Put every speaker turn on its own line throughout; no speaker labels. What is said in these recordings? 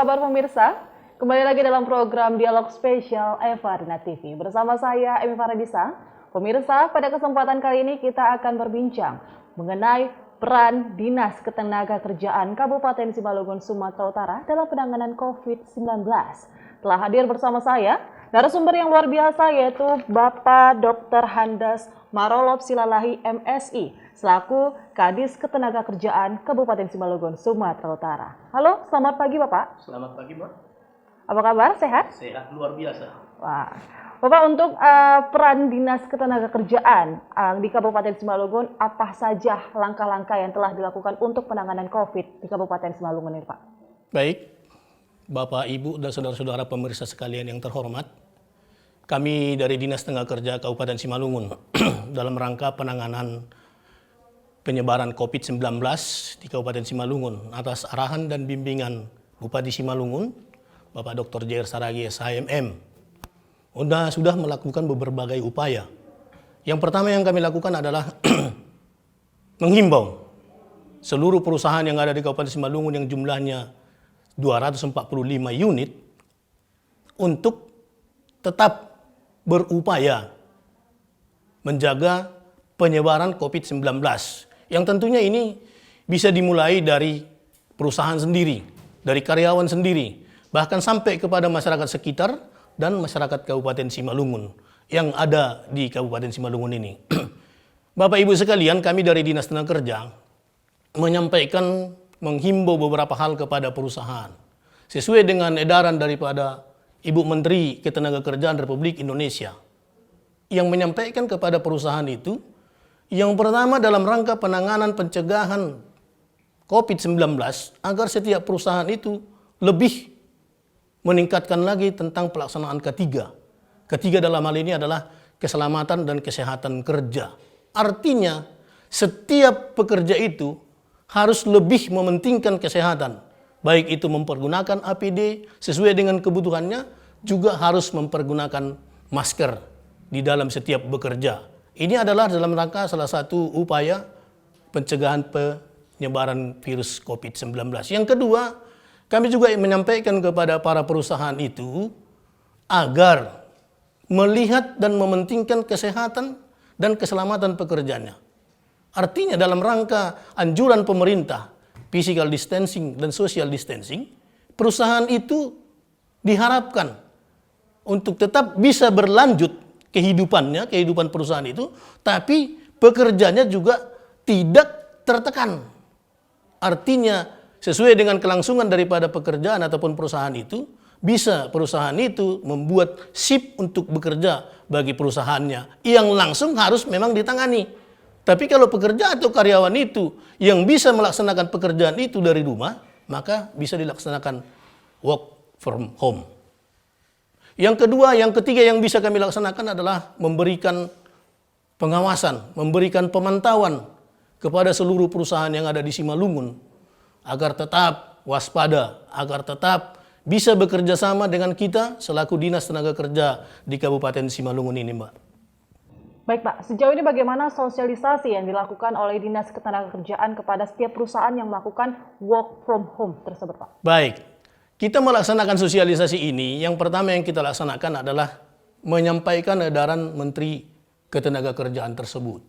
kabar pemirsa? Kembali lagi dalam program Dialog Spesial Eva Rina TV. Bersama saya, Emi Faradisa. Pemirsa, pada kesempatan kali ini kita akan berbincang mengenai peran Dinas Ketenagakerjaan Kabupaten Simalungun, Sumatera Utara dalam penanganan COVID-19. Telah hadir bersama saya narasumber yang luar biasa, yaitu Bapak Dr. Handas Marolop Silalahi MSI, selaku Kadis Ketenagakerjaan Kabupaten Simalungun, Sumatera Utara. Halo, selamat pagi Bapak.
Selamat pagi, Mbak.
Apa kabar? Sehat?
Sehat, luar biasa.
Wah. Bapak, untuk peran Dinas Ketenagakerjaan di Kabupaten Simalungun, apa saja langkah-langkah yang telah dilakukan untuk penanganan COVID di Kabupaten Simalungun ini, Pak?
Baik, Bapak, Ibu, dan saudara-saudara pemirsa sekalian yang terhormat, kami dari Dinas Tenaga Kerja Kabupaten Simalungun dalam rangka penanganan penyebaran COVID-19 di Kabupaten Simalungun atas arahan dan bimbingan Bupati Simalungun, Bapak Dr. Jair Saragi SHMM, sudah melakukan berbagai upaya. Yang pertama yang kami lakukan adalah menghimbau seluruh perusahaan yang ada di Kabupaten Simalungun yang jumlahnya 245 unit untuk tetap berupaya menjaga penyebaran COVID-19. Yang tentunya ini bisa dimulai dari perusahaan sendiri, dari karyawan sendiri, bahkan sampai kepada masyarakat sekitar dan masyarakat Kabupaten Simalungun yang ada di Kabupaten Simalungun ini. Bapak Ibu sekalian, kami dari Dinas Tenaga Kerja menghimbau beberapa hal kepada perusahaan. Sesuai dengan edaran daripada Ibu Menteri Ketenagakerjaan Republik Indonesia yang menyampaikan kepada perusahaan itu, yang pertama dalam rangka penanganan pencegahan COVID-19 agar setiap perusahaan itu lebih meningkatkan lagi tentang pelaksanaan ketiga. Ketiga dalam hal ini adalah keselamatan dan kesehatan kerja. Artinya setiap pekerja itu harus lebih mementingkan kesehatan. Baik itu mempergunakan APD sesuai dengan kebutuhannya, juga harus mempergunakan masker di dalam setiap bekerja. Ini adalah dalam rangka salah satu upaya pencegahan penyebaran virus COVID-19. Yang kedua, kami juga menyampaikan kepada para perusahaan itu agar melihat dan mementingkan kesehatan dan keselamatan pekerjaannya. Artinya dalam rangka anjuran pemerintah, physical distancing dan social distancing, perusahaan itu diharapkan untuk tetap bisa berlanjut kehidupan perusahaan itu, tapi pekerjanya juga tidak tertekan. Artinya sesuai dengan kelangsungan daripada pekerjaan ataupun perusahaan itu, bisa perusahaan itu membuat shift untuk bekerja bagi perusahaannya yang langsung harus memang ditangani. Tapi kalau pekerja atau karyawan itu yang bisa melaksanakan pekerjaan itu dari rumah, maka bisa dilaksanakan work from home. Yang kedua, yang ketiga yang bisa kami laksanakan adalah memberikan pengawasan, memberikan pemantauan kepada seluruh perusahaan yang ada di Simalungun agar tetap waspada, agar tetap bisa bekerja sama dengan kita selaku Dinas Tenaga Kerja di Kabupaten Simalungun ini, Mbak.
Baik Pak, sejauh ini bagaimana sosialisasi yang dilakukan oleh Dinas Ketenagakerjaan kepada setiap perusahaan yang melakukan work from home tersebut, Pak?
Baik. Kita melaksanakan sosialisasi ini, yang pertama yang kita laksanakan adalah menyampaikan edaran Menteri Ketenagakerjaan tersebut.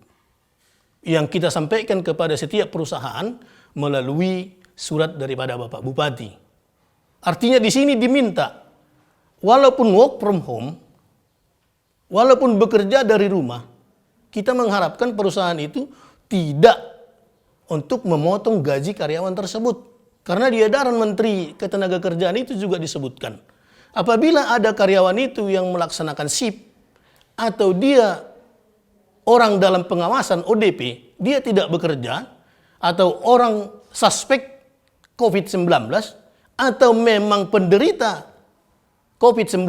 Yang kita sampaikan kepada setiap perusahaan melalui surat daripada Bapak Bupati. Artinya di sini diminta, walaupun work from home, walaupun bekerja dari rumah, kita mengharapkan perusahaan itu tidak untuk memotong gaji karyawan tersebut. Karena di edaran Menteri Ketenagakerjaan itu juga disebutkan, apabila ada karyawan itu yang melaksanakan shift atau dia orang dalam pengawasan ODP, dia tidak bekerja, atau orang suspek COVID-19, atau memang penderita COVID-19,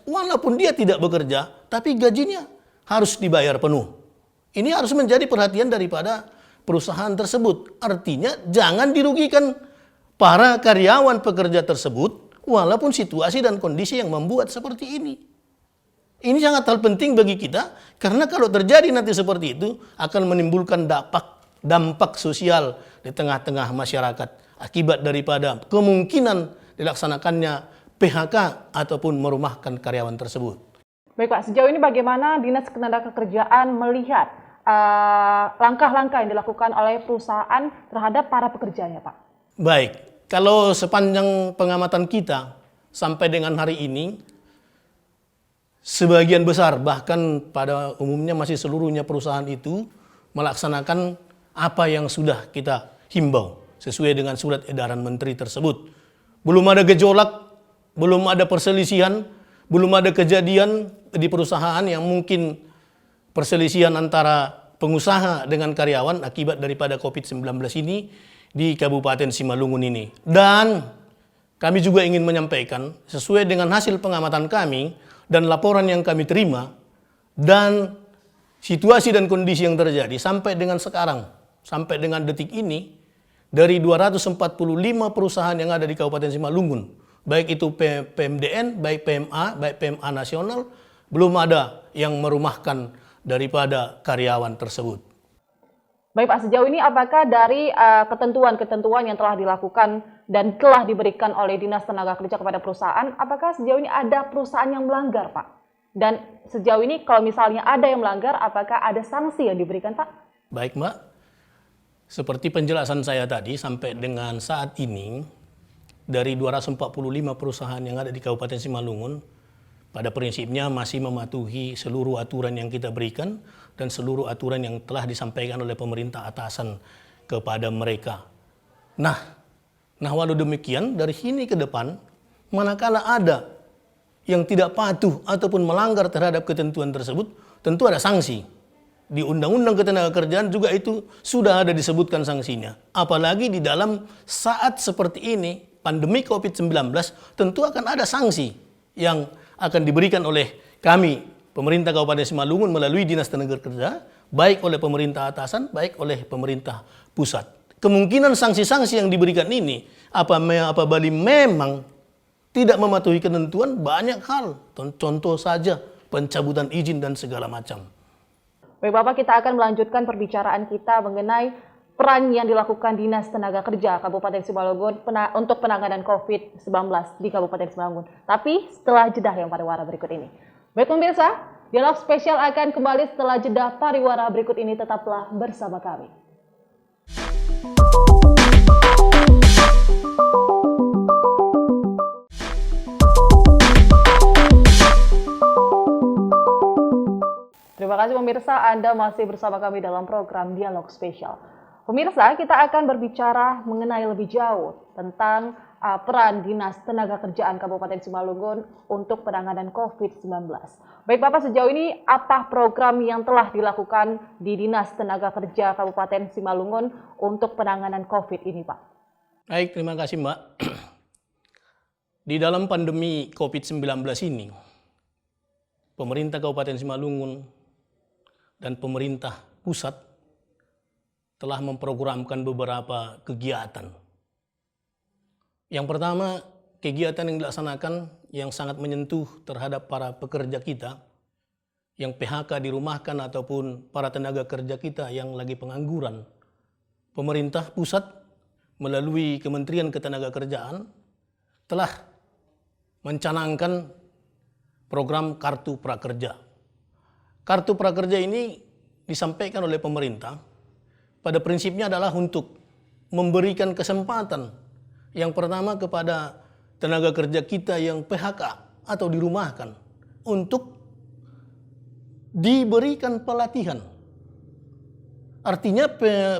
walaupun dia tidak bekerja, tapi gajinya harus dibayar penuh. Ini harus menjadi perhatian daripada perusahaan tersebut. Artinya jangan dirugikan para karyawan pekerja tersebut, walaupun situasi dan kondisi yang membuat seperti ini. Ini sangat hal penting bagi kita, karena kalau terjadi nanti seperti itu, akan menimbulkan dampak sosial di tengah-tengah masyarakat, akibat daripada kemungkinan dilaksanakannya PHK ataupun merumahkan karyawan tersebut.
Baik Pak, sejauh ini bagaimana Dinas Ketenagakerjaan melihat langkah-langkah yang dilakukan oleh perusahaan terhadap para pekerjanya, Pak?
Baik, kalau sepanjang pengamatan kita sampai dengan hari ini, sebagian besar bahkan pada umumnya masih seluruhnya perusahaan itu melaksanakan apa yang sudah kita himbau sesuai dengan surat edaran menteri tersebut. Belum ada gejolak, belum ada perselisihan, belum ada kejadian di perusahaan yang mungkin perselisihan antara pengusaha dengan karyawan akibat daripada COVID-19 ini di Kabupaten Simalungun ini. Dan kami juga ingin menyampaikan sesuai dengan hasil pengamatan kami dan laporan yang kami terima dan situasi dan kondisi yang terjadi sampai dengan sekarang, sampai dengan detik ini, dari 245 perusahaan yang ada di Kabupaten Simalungun, baik itu PMDN, baik PMA, baik PMA nasional, belum ada yang merumahkan daripada karyawan tersebut.
Baik Pak, sejauh ini apakah dari ketentuan-ketentuan yang telah dilakukan dan telah diberikan oleh Dinas Tenaga Kerja kepada perusahaan, apakah sejauh ini ada perusahaan yang melanggar, Pak? Dan sejauh ini kalau misalnya ada yang melanggar, apakah ada sanksi yang diberikan, Pak?
Baik Mbak, seperti penjelasan saya tadi, sampai dengan saat ini, dari 245 perusahaan yang ada di Kabupaten Simalungun, pada prinsipnya masih mematuhi seluruh aturan yang kita berikan dan seluruh aturan yang telah disampaikan oleh pemerintah atasan kepada mereka. Nah walau demikian, dari sini ke depan, manakala ada yang tidak patuh ataupun melanggar terhadap ketentuan tersebut, tentu ada sanksi. Di Undang-Undang Ketenagakerjaan juga itu sudah ada disebutkan sanksinya. Apalagi di dalam saat seperti ini, pandemi COVID-19, tentu akan ada sanksi yang akan diberikan oleh kami, pemerintah Kabupaten Simalungun melalui Dinas Tenaga Kerja, baik oleh pemerintah atasan, baik oleh pemerintah pusat. Kemungkinan sanksi-sanksi yang diberikan ini, apabila memang tidak mematuhi ketentuan, banyak hal. Contoh saja, pencabutan izin dan segala macam.
Baik Bapak, kita akan melanjutkan perbicaraan kita mengenai peran yang dilakukan Dinas Tenaga Kerja Kabupaten Simalungun untuk penanganan COVID-19 di Kabupaten Simalungun. Tapi setelah jeda yang pariwara berikut ini. Baik pemirsa, dialog spesial akan kembali setelah jeda pariwara berikut ini. Tetaplah bersama kami. Terima kasih pemirsa, Anda masih bersama kami dalam program Dialog Spesial. Pemirsa, kita akan berbicara mengenai lebih jauh tentang peran Dinas Tenaga Kerjaan Kabupaten Simalungun untuk penanganan COVID-19. Baik Bapak, sejauh ini apa program yang telah dilakukan di Dinas Tenaga Kerja Kabupaten Simalungun untuk penanganan COVID ini, Pak?
Baik, terima kasih Mbak. Di dalam pandemi COVID-19 ini, pemerintah Kabupaten Simalungun dan pemerintah pusat telah memprogramkan beberapa kegiatan. Yang pertama, kegiatan yang dilaksanakan yang sangat menyentuh terhadap para pekerja kita yang PHK dirumahkan ataupun para tenaga kerja kita yang lagi pengangguran. Pemerintah pusat melalui Kementerian Ketenagakerjaan telah mencanangkan program Kartu Prakerja. Kartu Prakerja ini disampaikan oleh pemerintah pada prinsipnya adalah untuk memberikan kesempatan yang pertama kepada tenaga kerja kita yang PHK atau dirumahkan untuk diberikan pelatihan. Artinya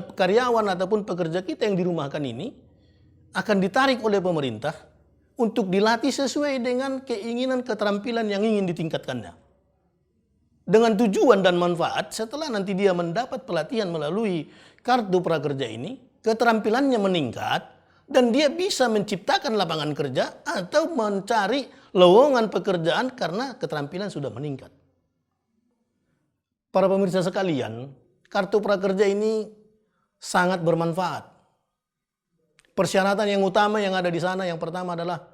karyawan ataupun pekerja kita yang dirumahkan ini akan ditarik oleh pemerintah untuk dilatih sesuai dengan keinginan keterampilan yang ingin ditingkatkannya. Dengan tujuan dan manfaat setelah nanti dia mendapat pelatihan melalui Kartu Prakerja ini, keterampilannya meningkat dan dia bisa menciptakan lapangan kerja atau mencari lowongan pekerjaan karena keterampilan sudah meningkat. Para pemirsa sekalian, Kartu Prakerja ini sangat bermanfaat. Persyaratan yang utama yang ada di sana yang pertama adalah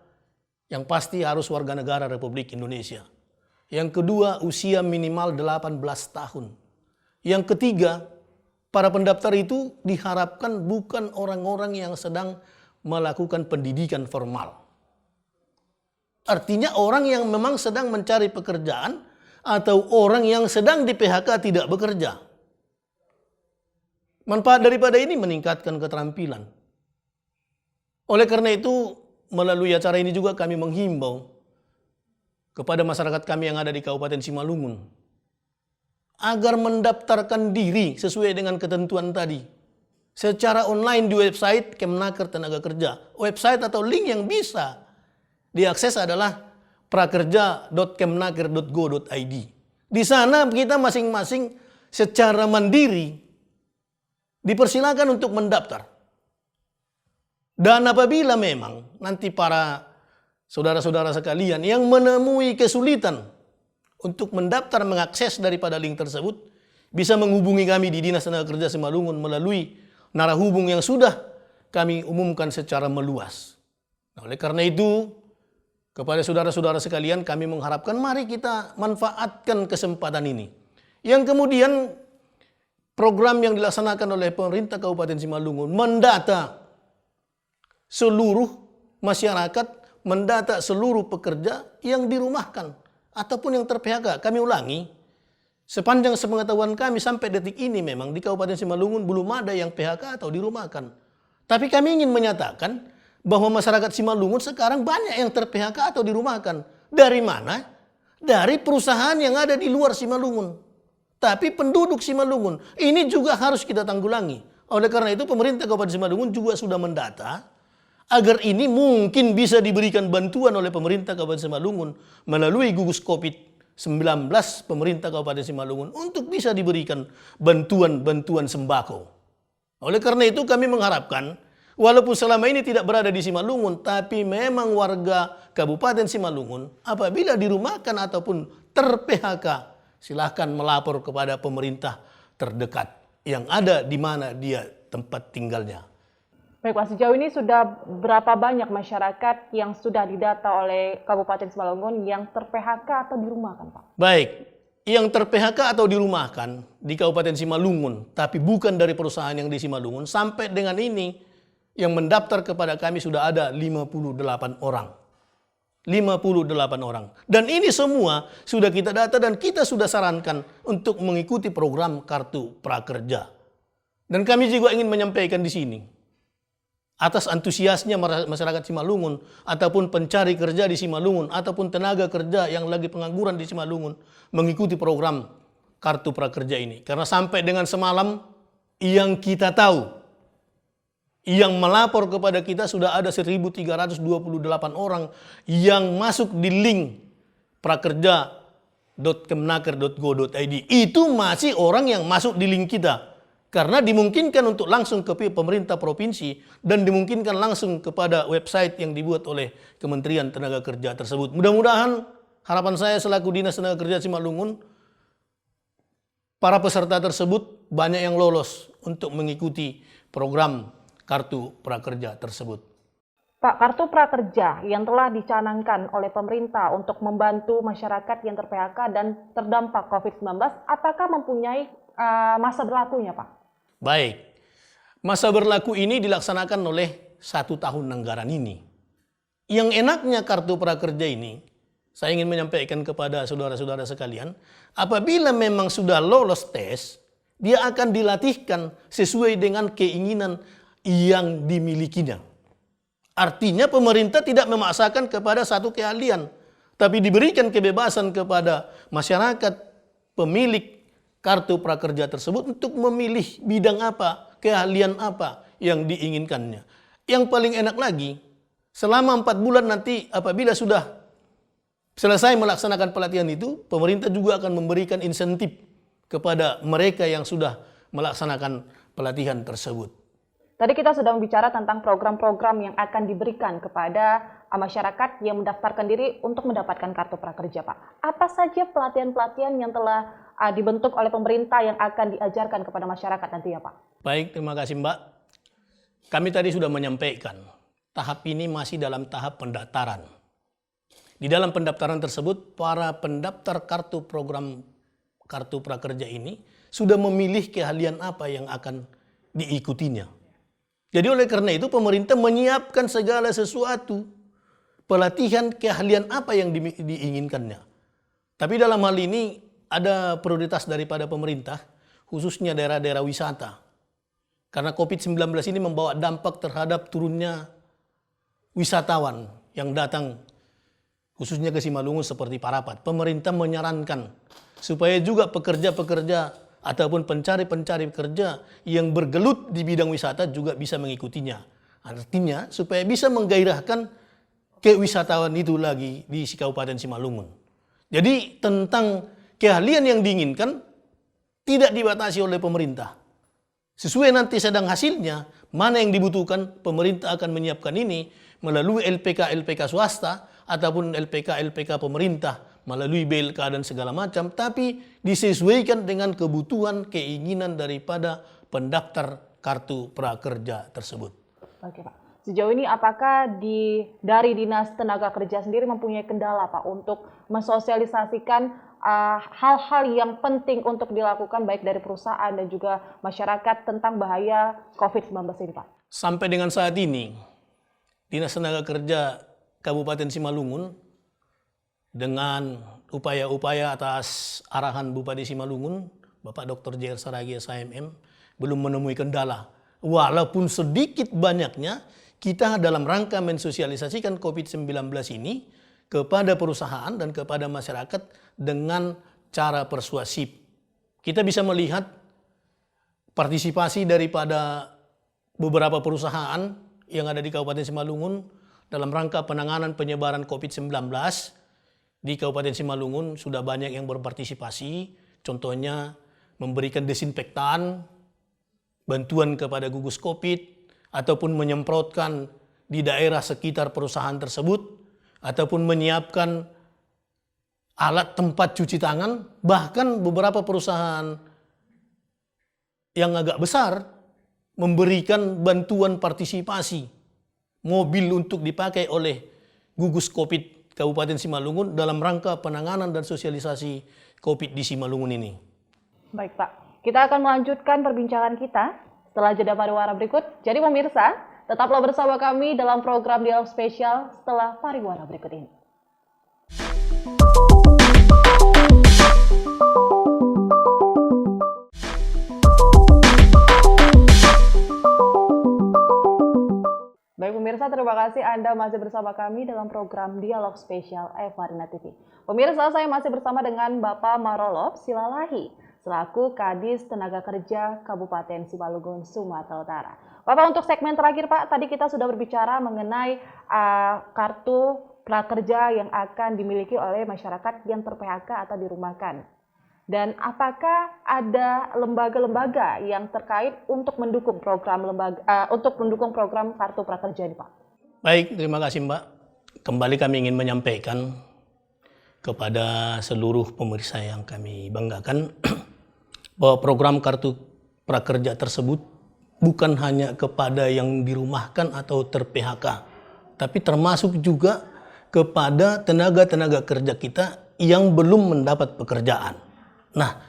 yang pasti harus warga negara Republik Indonesia. Yang kedua, usia minimal 18 tahun. Yang ketiga, para pendaftar itu diharapkan bukan orang-orang yang sedang melakukan pendidikan formal. Artinya orang yang memang sedang mencari pekerjaan atau orang yang sedang di PHK tidak bekerja. Manfaat daripada ini meningkatkan keterampilan. Oleh karena itu, melalui acara ini juga kami menghimbau kepada masyarakat kami yang ada di Kabupaten Simalungun agar mendaftarkan diri sesuai dengan ketentuan tadi secara online di website Kemnaker Tenaga Kerja. Website atau link yang bisa diakses adalah prakerja.kemnaker.go.id. Di sana kita masing-masing secara mandiri dipersilakan untuk mendaftar. Dan apabila memang nanti para saudara-saudara sekalian yang menemui kesulitan untuk mendaftar mengakses daripada link tersebut, bisa menghubungi kami di Dinas Tenaga Kerja Simalungun melalui narahubung yang sudah kami umumkan secara meluas. Nah, oleh karena itu, kepada saudara-saudara sekalian kami mengharapkan mari kita manfaatkan kesempatan ini. Yang kemudian program yang dilaksanakan oleh pemerintah Kabupaten Simalungun mendata seluruh masyarakat, mendata seluruh pekerja yang dirumahkan ataupun yang ter-PHK. Kami ulangi, sepanjang sepengetahuan kami sampai detik ini memang di Kabupaten Simalungun belum ada yang PHK atau dirumahkan. Tapi kami ingin menyatakan bahwa masyarakat Simalungun sekarang banyak yang ter-PHK atau dirumahkan. Dari mana? Dari perusahaan yang ada di luar Simalungun. Tapi penduduk Simalungun ini juga harus kita tanggulangi. Oleh karena itu pemerintah Kabupaten Simalungun juga sudah mendata agar ini mungkin bisa diberikan bantuan oleh pemerintah Kabupaten Simalungun melalui gugus COVID-19 pemerintah Kabupaten Simalungun untuk bisa diberikan bantuan-bantuan sembako. Oleh karena itu kami mengharapkan walaupun selama ini tidak berada di Simalungun, tapi memang warga Kabupaten Simalungun apabila dirumahkan ataupun ter-PHK, silahkan melapor kepada pemerintah terdekat yang ada di mana dia tempat tinggalnya.
Baik Pak, sejauh ini sudah berapa banyak masyarakat yang sudah didata oleh Kabupaten Simalungun yang ter-PHK atau dirumahkan Pak?
Baik, yang ter-PHK atau dirumahkan di Kabupaten Simalungun, tapi bukan dari perusahaan yang di Simalungun, sampai dengan ini yang mendaftar kepada kami sudah ada 58 orang. 58 orang. Dan ini semua sudah kita data dan kita sudah sarankan untuk mengikuti program Kartu Prakerja. Dan kami juga ingin menyampaikan di sini, atas antusiasnya masyarakat Simalungun ataupun pencari kerja di Simalungun ataupun tenaga kerja yang lagi pengangguran di Simalungun mengikuti program Kartu Prakerja ini. Karena sampai dengan semalam yang kita tahu, yang melapor kepada kita sudah ada 1.328 orang yang masuk di link prakerja.kemnaker.go.id. Itu masih orang yang masuk di link kita. Karena dimungkinkan untuk langsung ke pemerintah provinsi dan dimungkinkan langsung kepada website yang dibuat oleh Kementerian Tenaga Kerja tersebut. Mudah-mudahan harapan saya selaku Dinas Tenaga Kerja Simalungun, para peserta tersebut banyak yang lolos untuk mengikuti program Kartu Prakerja tersebut.
Pak, Kartu Prakerja yang telah dicanangkan oleh pemerintah untuk membantu masyarakat yang ter-PHK dan terdampak COVID-19, apakah mempunyai masa berlakunya Pak?
Baik, masa berlaku ini dilaksanakan oleh 1 tahun anggaran ini. Yang enaknya Kartu Prakerja ini, saya ingin menyampaikan kepada saudara-saudara sekalian, apabila memang sudah lolos tes, dia akan dilatihkan sesuai dengan keinginan yang dimilikinya. Artinya pemerintah tidak memaksakan kepada satu keahlian, tapi diberikan kebebasan kepada masyarakat pemilik Kartu Prakerja tersebut untuk memilih bidang apa, keahlian apa yang diinginkannya. Yang paling enak lagi, selama 4 bulan nanti apabila sudah selesai melaksanakan pelatihan itu, pemerintah juga akan memberikan insentif kepada mereka yang sudah melaksanakan pelatihan tersebut.
Tadi kita sudah bicara tentang program-program yang akan diberikan kepada masyarakat yang mendaftarkan diri untuk mendapatkan Kartu Prakerja, Pak. Apa saja pelatihan-pelatihan yang telah dibentuk oleh pemerintah yang akan diajarkan kepada masyarakat nanti ya Pak?
Baik, terima kasih Mbak. Kami tadi sudah menyampaikan, tahap ini masih dalam tahap pendaftaran. Di dalam pendaftaran tersebut, para pendaftar kartu program Kartu Prakerja ini sudah memilih keahlian apa yang akan diikutinya. Jadi oleh karena itu pemerintah menyiapkan segala sesuatu. pelatihan keahlian apa yang diinginkannya. Tapi dalam hal ini ada prioritas daripada pemerintah, khususnya daerah-daerah wisata. Karena COVID-19 ini membawa dampak terhadap turunnya wisatawan yang datang khususnya ke Simalungun seperti Parapat. Pemerintah menyarankan supaya juga pekerja-pekerja ataupun pencari-pencari kerja yang bergelut di bidang wisata juga bisa mengikutinya. Artinya supaya bisa menggairahkan kewisatawan itu lagi di Kabupaten Simalungun. Jadi tentang keahlian yang diinginkan tidak dibatasi oleh pemerintah. Sesuai nanti sedang hasilnya, mana yang dibutuhkan, pemerintah akan menyiapkan ini melalui LPK swasta ataupun LPK pemerintah, melalui BLK dan segala macam, tapi disesuaikan dengan kebutuhan, keinginan daripada pendaftar kartu prakerja tersebut.
Oke Pak, sejauh ini apakah dari Dinas Tenaga Kerja sendiri mempunyai kendala Pak untuk mensosialisasikan hal-hal yang penting untuk dilakukan baik dari perusahaan dan juga masyarakat tentang bahaya COVID-19 ini Pak?
Sampai dengan saat ini, Dinas Tenaga Kerja Kabupaten Simalungun dengan upaya-upaya atas arahan Bupati Simalungun, Bapak Dr. J.R. Saragi SHMM, belum menemui kendala. Walaupun sedikit banyaknya kita dalam rangka mensosialisasikan COVID-19 ini kepada perusahaan dan kepada masyarakat dengan cara persuasif. Kita bisa melihat partisipasi daripada beberapa perusahaan yang ada di Kabupaten Simalungun dalam rangka penanganan penyebaran COVID-19 di Kabupaten Simalungun sudah banyak yang berpartisipasi, contohnya memberikan desinfektan, bantuan kepada gugus COVID, ataupun menyemprotkan di daerah sekitar perusahaan tersebut, ataupun menyiapkan alat tempat cuci tangan, bahkan beberapa perusahaan yang agak besar memberikan bantuan partisipasi mobil untuk dipakai oleh gugus COVID Kabupaten Simalungun dalam rangka penanganan dan sosialisasi COVID di Simalungun ini. Baik Pak, kita akan melanjutkan perbincangan kita setelah jeda pariwara berikut. Jadi pemirsa, tetaplah bersama kami dalam program Dialog Spesial setelah pariwara berikut ini. Baik pemirsa, terima kasih Anda masih bersama kami dalam program Dialog Spesial Evarina TV. Pemirsa, saya masih bersama dengan Bapak Marolop Silalahi, selaku Kadis Tenaga Kerja Kabupaten Simalungun, Sumatera Utara. Bapak, untuk segmen terakhir Pak, tadi kita sudah berbicara mengenai kartu prakerja yang akan dimiliki oleh masyarakat yang ter-PHK atau dirumahkan. Dan apakah ada lembaga-lembaga yang terkait untuk mendukung program kartu prakerja ini Pak? Baik, terima kasih Mbak. Kembali kami ingin menyampaikan kepada seluruh pemirsa yang kami banggakan bahwa program kartu prakerja tersebut bukan hanya kepada yang dirumahkan atau ter-PHK, tapi termasuk juga kepada tenaga-tenaga kerja kita yang belum mendapat pekerjaan. Nah,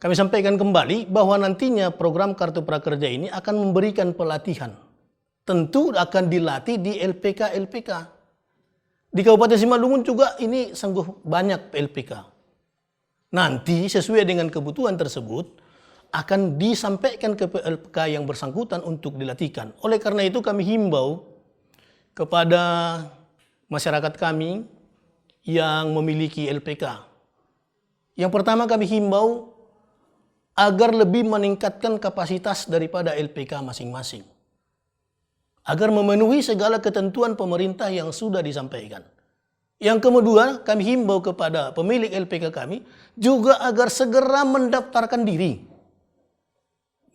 kami sampaikan kembali bahwa nantinya program kartu prakerja ini akan memberikan pelatihan. Tentu akan dilatih di LPK. Di Kabupaten Simalungun juga ini sungguh banyak LPK. Nanti sesuai dengan kebutuhan tersebut akan disampaikan ke LPK yang bersangkutan untuk dilatihkan. Oleh karena itu kami himbau kepada masyarakat kami yang memiliki LPK. Yang pertama kami himbau agar lebih meningkatkan kapasitas daripada LPK masing-masing. Agar memenuhi segala ketentuan pemerintah yang sudah disampaikan. Yang kedua, kami himbau kepada pemilik LPK kami juga agar segera mendaftarkan diri.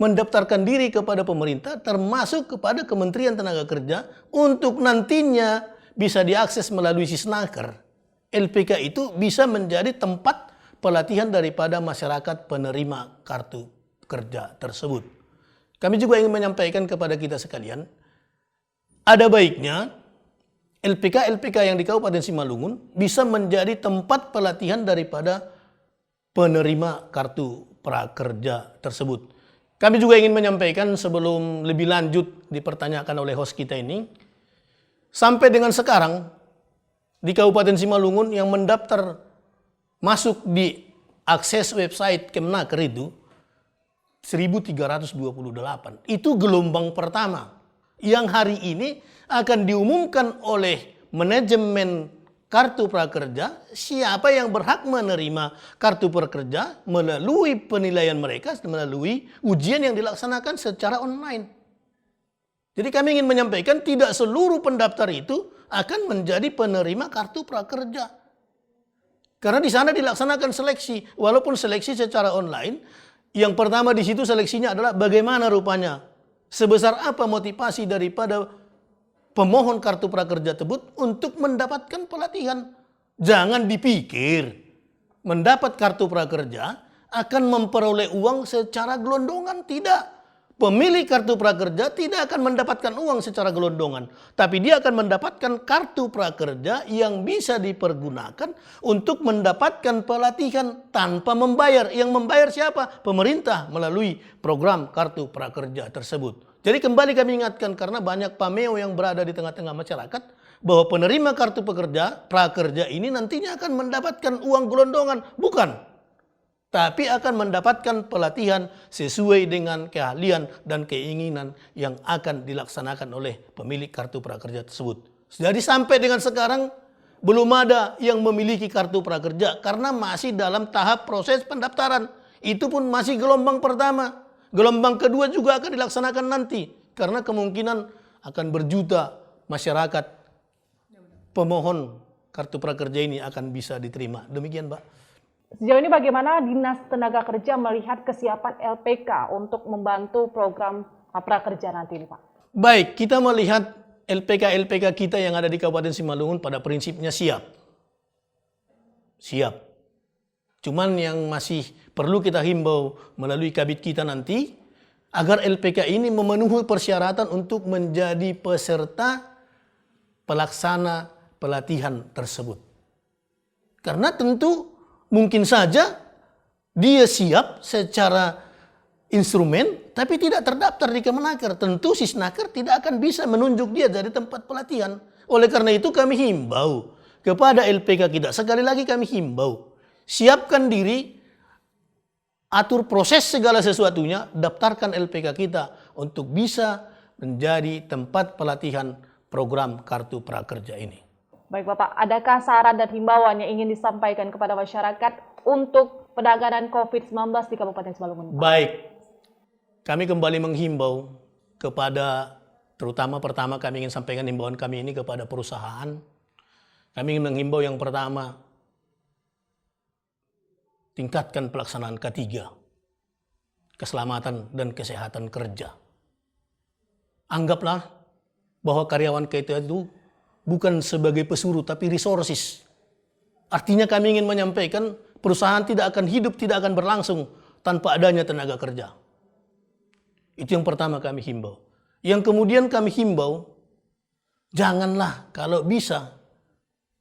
Mendaftarkan diri kepada pemerintah termasuk kepada Kementerian Tenaga Kerja untuk nantinya bisa diakses melalui Sisnaker. LPK itu bisa menjadi tempat pelatihan daripada masyarakat penerima kartu kerja tersebut. Kami juga ingin menyampaikan kepada kita sekalian, ada baiknya LPK yang di Kabupaten Simalungun bisa menjadi tempat pelatihan daripada penerima kartu prakerja tersebut. Kami juga ingin menyampaikan sebelum lebih lanjut dipertanyakan oleh host kita ini, Sampai dengan sekarang di Kabupaten Simalungun yang mendaftar masuk di akses website Kemnaker itu 1.328. Itu gelombang pertama yang hari ini akan diumumkan oleh manajemen kartu prakerja siapa yang berhak menerima kartu prakerja melalui penilaian mereka melalui ujian yang dilaksanakan secara online. Jadi kami ingin menyampaikan tidak seluruh pendaftar itu akan menjadi penerima kartu prakerja. Karena di sana dilaksanakan seleksi, walaupun seleksi secara online, yang pertama di situ seleksinya adalah bagaimana rupanya, sebesar apa motivasi daripada pemohon kartu prakerja tersebut untuk mendapatkan pelatihan. Jangan dipikir mendapat kartu prakerja akan memperoleh uang secara gelondongan, tidak. Pemilik kartu prakerja tidak akan mendapatkan uang secara gelondongan, tapi dia akan mendapatkan kartu prakerja yang bisa dipergunakan untuk mendapatkan pelatihan tanpa membayar. Yang membayar siapa? Pemerintah melalui program kartu prakerja tersebut. Jadi kembali kami ingatkan karena banyak pameo yang berada di tengah-tengah masyarakat bahwa penerima kartu prakerja ini nantinya akan mendapatkan uang gelondongan. Bukan. Tapi akan mendapatkan pelatihan sesuai dengan keahlian dan keinginan yang akan dilaksanakan oleh pemilik kartu prakerja tersebut. Jadi sampai dengan sekarang belum ada yang memiliki kartu prakerja karena masih dalam tahap proses pendaftaran. Itu pun masih gelombang pertama. Gelombang kedua juga akan dilaksanakan nanti karena kemungkinan akan berjuta masyarakat pemohon kartu prakerja ini akan bisa diterima. Demikian, Mbak.
Sejauh ini bagaimana Dinas Tenaga Kerja melihat kesiapan LPK untuk membantu program prakerja nanti ini, Pak?
Baik, kita melihat LPK kita yang ada di Kabupaten Simalungun pada prinsipnya siap. Siap. Cuman yang masih perlu kita himbau melalui kabit kita nanti, agar LPK ini memenuhi persyaratan untuk menjadi peserta pelaksana pelatihan tersebut. Karena tentu mungkin saja dia siap secara instrumen tapi tidak terdaftar di Kemenaker. Tentu Sisnaker tidak akan bisa menunjuk dia dari tempat pelatihan. Oleh karena itu kami himbau kepada LPK kita. Sekali lagi kami himbau. Siapkan diri, atur proses segala sesuatunya, daftarkan LPK kita untuk bisa menjadi tempat pelatihan program kartu prakerja ini.
Baik Bapak, adakah saran dan himbauan yang ingin disampaikan kepada masyarakat untuk penanganan COVID-19 di Kabupaten Simalungun?
Baik, kami kembali menghimbau kepada, terutama pertama kami ingin sampaikan himbauan kami ini kepada perusahaan. Kami ingin menghimbau yang pertama, tingkatkan pelaksanaan K3, keselamatan dan kesehatan kerja. Anggaplah bahwa karyawan kita itu bukan sebagai pesuruh, tapi resources. Artinya kami ingin menyampaikan perusahaan tidak akan hidup, tidak akan berlangsung tanpa adanya tenaga kerja. Itu yang pertama kami himbau. Yang kemudian kami himbau, janganlah kalau bisa,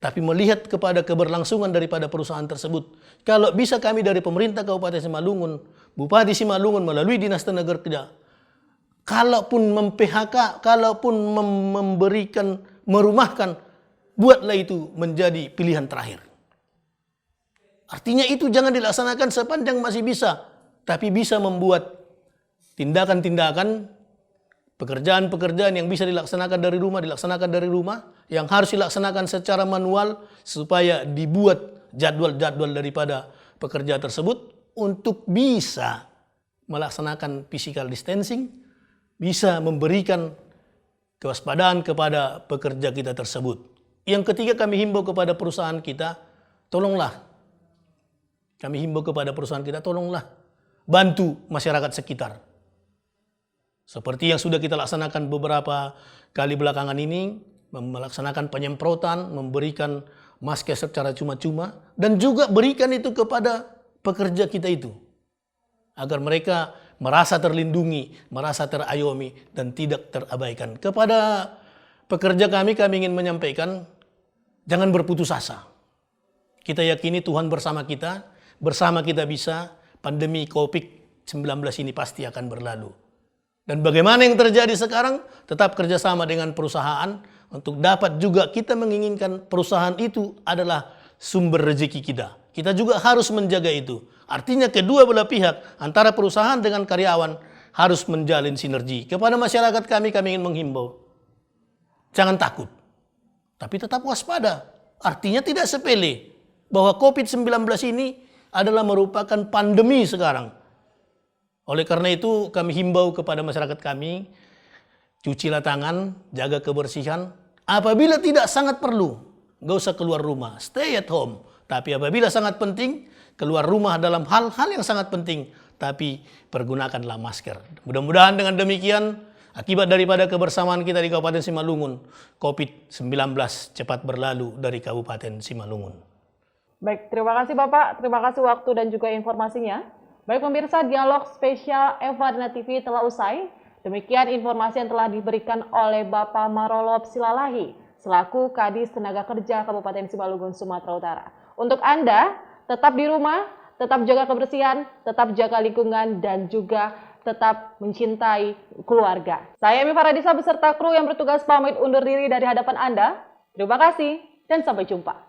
tapi melihat kepada keberlangsungan daripada perusahaan tersebut. Kalau bisa kami dari pemerintah Kabupaten Simalungun, Bupati Simalungun melalui Dinas Tenaga Kerja, kalaupun mem-PHK, kalaupun memberikan, merumahkan, buatlah itu menjadi pilihan terakhir. Artinya itu jangan dilaksanakan sepanjang masih bisa, tapi bisa membuat tindakan-tindakan, pekerjaan-pekerjaan yang bisa dilaksanakan dari rumah, yang harus dilaksanakan secara manual supaya dibuat jadwal-jadwal daripada pekerja tersebut untuk bisa melaksanakan physical distancing, bisa memberikan kewaspadaan kepada pekerja kita tersebut. Yang ketiga kami himbau kepada perusahaan kita, tolonglah. Kami himbau kepada perusahaan kita, tolonglah bantu masyarakat sekitar. Seperti yang sudah kita laksanakan beberapa kali belakangan ini, melaksanakan penyemprotan, memberikan masker secara cuma-cuma, dan juga berikan itu kepada pekerja kita itu. Agar mereka merasa terlindungi, merasa terayomi, dan tidak terabaikan. Kepada pekerja kami ingin menyampaikan, jangan berputus asa. Kita yakini Tuhan bersama kita bisa, pandemi COVID-19 ini pasti akan berlalu. Dan bagaimana yang terjadi sekarang? Tetap kerjasama dengan perusahaan untuk dapat juga kita menginginkan perusahaan itu adalah sumber rezeki kita. Kita juga harus menjaga itu. Artinya kedua belah pihak antara perusahaan dengan karyawan harus menjalin sinergi. Kepada masyarakat kami ingin menghimbau. Jangan takut. Tapi tetap waspada. Artinya tidak sepele bahwa COVID-19 ini adalah merupakan pandemi sekarang. Oleh karena itu kami himbau kepada masyarakat kami, cucilah tangan, jaga kebersihan. Apabila tidak sangat perlu, gak usah keluar rumah, stay at home. Tapi apabila sangat penting, keluar rumah dalam hal-hal yang sangat penting, tapi pergunakanlah masker. Mudah-mudahan dengan demikian, akibat daripada kebersamaan kita di Kabupaten Simalungun, COVID-19 cepat berlalu dari Kabupaten Simalungun.
Baik, terima kasih Bapak, terima kasih waktu dan juga informasinya. Baik pemirsa, dialog spesial Eva Arina TV telah usai. Demikian informasi yang telah diberikan oleh Bapak Marolop Silalahi, selaku Kadis Tenaga Kerja Kabupaten Simalungun, Sumatera Utara. Untuk Anda, tetap di rumah, tetap jaga kebersihan, tetap jaga lingkungan, dan juga tetap mencintai keluarga. Saya Emi Faradisa beserta kru yang bertugas pamit undur diri dari hadapan Anda. Terima kasih dan sampai jumpa.